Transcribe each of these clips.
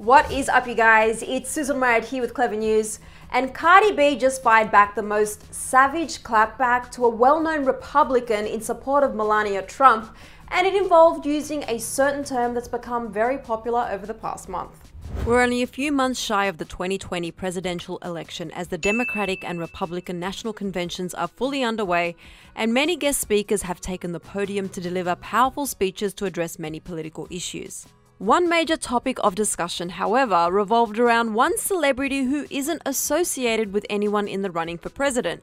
What is up, you guys? It's Sussan Mourad here with Clevver News. And Cardi B just fired back the most savage clapback to a well-known Republican in support of Melania Trump, and it involved using a certain term that's become very popular over the past month. We're only a few months shy of the 2020 presidential election as the Democratic and Republican national conventions are fully underway, and many guest speakers have taken the podium to deliver powerful speeches to address many political issues. One major topic of discussion, however, revolved around one celebrity who isn't associated with anyone in the running for president.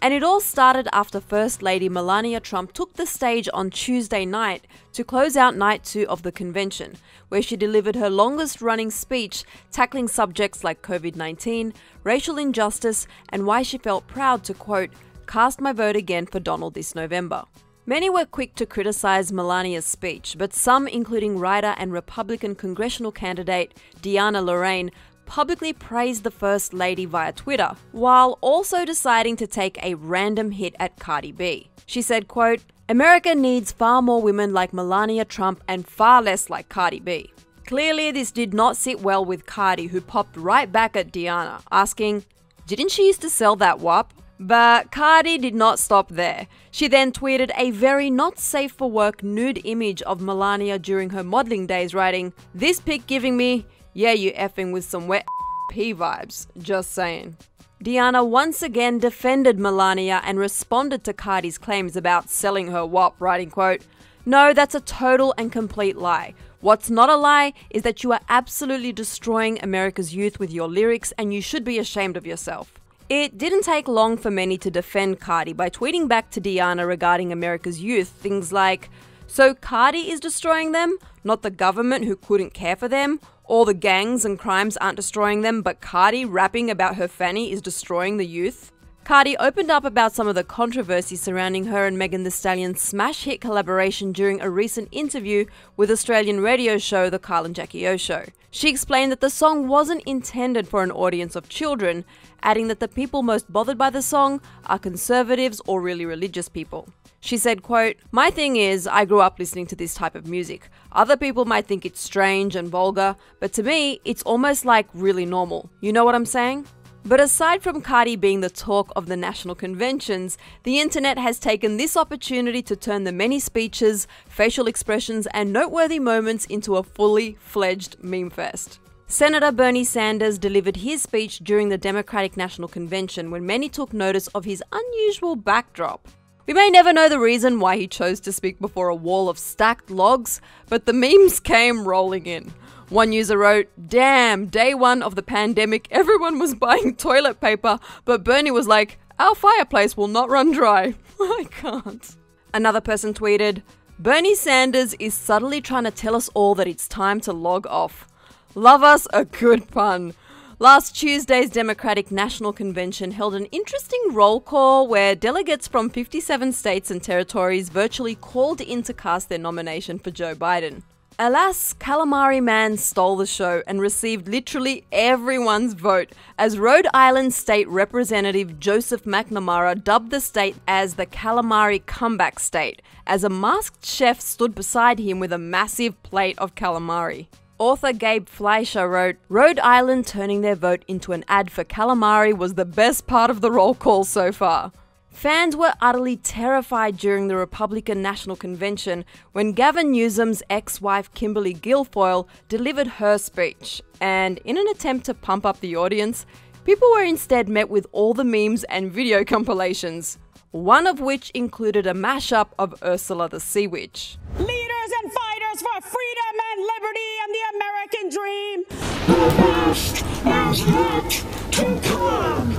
And it all started after First Lady Melania Trump took the stage on Tuesday night to close out night 2 of the convention, where she delivered her longest-running speech tackling subjects like COVID-19, racial injustice, and why she felt proud to, quote, "cast my vote again for Donald this November." Many were quick to criticize Melania's speech, but some, including writer and Republican congressional candidate Deanna Lorraine, publicly praised the First Lady via Twitter, while also deciding to take a random hit at Cardi B. She said, quote, "America needs far more women like Melania Trump and far less like Cardi B." Clearly, this did not sit well with Cardi, who popped right back at Deanna, asking, "Didn't she used to sell that WAP?" But Cardi did not stop there. She then tweeted a very not safe for work nude image of Melania during her modeling days, writing, "This pic giving me, yeah, you effing with some wet pee vibes, just saying." Deanna once again defended Melania and responded to Cardi's claims about selling her WAP, writing, quote, "No, that's a total and complete lie. What's not a lie is that you are absolutely destroying America's youth with your lyrics, and you should be ashamed of yourself." It didn't take long for many to defend Cardi by tweeting back to Deanna regarding America's youth things like, "So Cardi is destroying them, not the government who couldn't care for them? All the gangs and crimes aren't destroying them, but Cardi rapping about her fanny is destroying the youth?" Cardi opened up about some of the controversy surrounding her and Megan Thee Stallion's smash hit collaboration during a recent interview with Australian radio show The Kyle and Jackie O Show. She explained that the song wasn't intended for an audience of children, adding that the people most bothered by the song are conservatives or really religious people. She said, quote, "My thing is, I grew up listening to this type of music. Other people might think it's strange and vulgar, but to me, it's almost like really normal. You know what I'm saying?" But aside from Cardi being the talk of the national conventions, the internet has taken this opportunity to turn the many speeches, facial expressions, and noteworthy moments into a fully fledged meme fest. Senator Bernie Sanders delivered his speech during the Democratic National Convention when many took notice of his unusual backdrop. We may never know the reason why he chose to speak before a wall of stacked logs, but the memes came rolling in. One user wrote, "Damn, day 1 of the pandemic, everyone was buying toilet paper, but Bernie was like, our fireplace will not run dry." I can't. Another person tweeted, "Bernie Sanders is subtly trying to tell us all that it's time to log off." Love us a good pun. Last Tuesday's Democratic National Convention held an interesting roll call where delegates from 57 states and territories virtually called in to cast their nomination for Joe Biden. Alas, Calamari Man stole the show and received literally everyone's vote, as Rhode Island State Representative Joseph McNamara dubbed the state as the Calamari Comeback State, as a masked chef stood beside him with a massive plate of calamari. Author Gabe Fleischer wrote, "Rhode Island turning their vote into an ad for calamari was the best part of the roll call so far." Fans were utterly terrified during the Republican National Convention when Gavin Newsom's ex-wife Kimberly Guilfoyle delivered her speech, and in an attempt to pump up the audience, people were instead met with all the memes and video compilations, one of which included a mashup of Ursula the Sea Witch. Leaders and fighters for freedom and liberty and the American dream. The best is yet to come.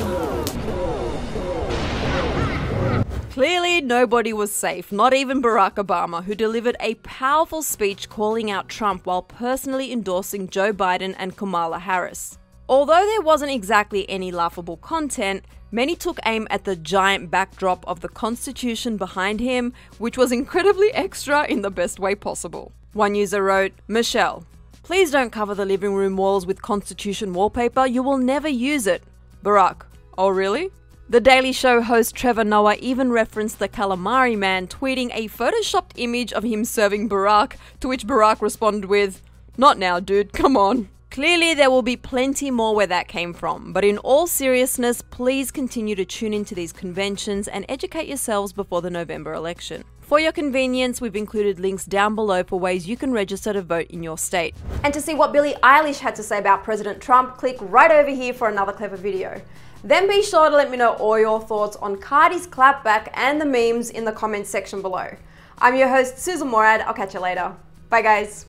Clearly, nobody was safe, not even Barack Obama, who delivered a powerful speech calling out Trump while personally endorsing Joe Biden and Kamala Harris. Although there wasn't exactly any laughable content, many took aim at the giant backdrop of the Constitution behind him, which was incredibly extra in the best way possible. One user wrote, "Michelle, please don't cover the living room walls with Constitution wallpaper, you will never use it." Barack, "Oh really?" The Daily Show host Trevor Noah even referenced the Calamari Man tweeting a photoshopped image of him serving Barack, to which Barack responded with, "Not now, dude, come on." Clearly, there will be plenty more where that came from, but in all seriousness, please continue to tune into these conventions and educate yourselves before the November election. For your convenience, we've included links down below for ways you can register to vote in your state. And to see what Billie Eilish had to say about President Trump, click right over here for another Clevver video. Then be sure to let me know all your thoughts on Cardi's clapback and the memes in the comments section below. I'm your host, Sussan Mourad. I'll catch you later. Bye guys.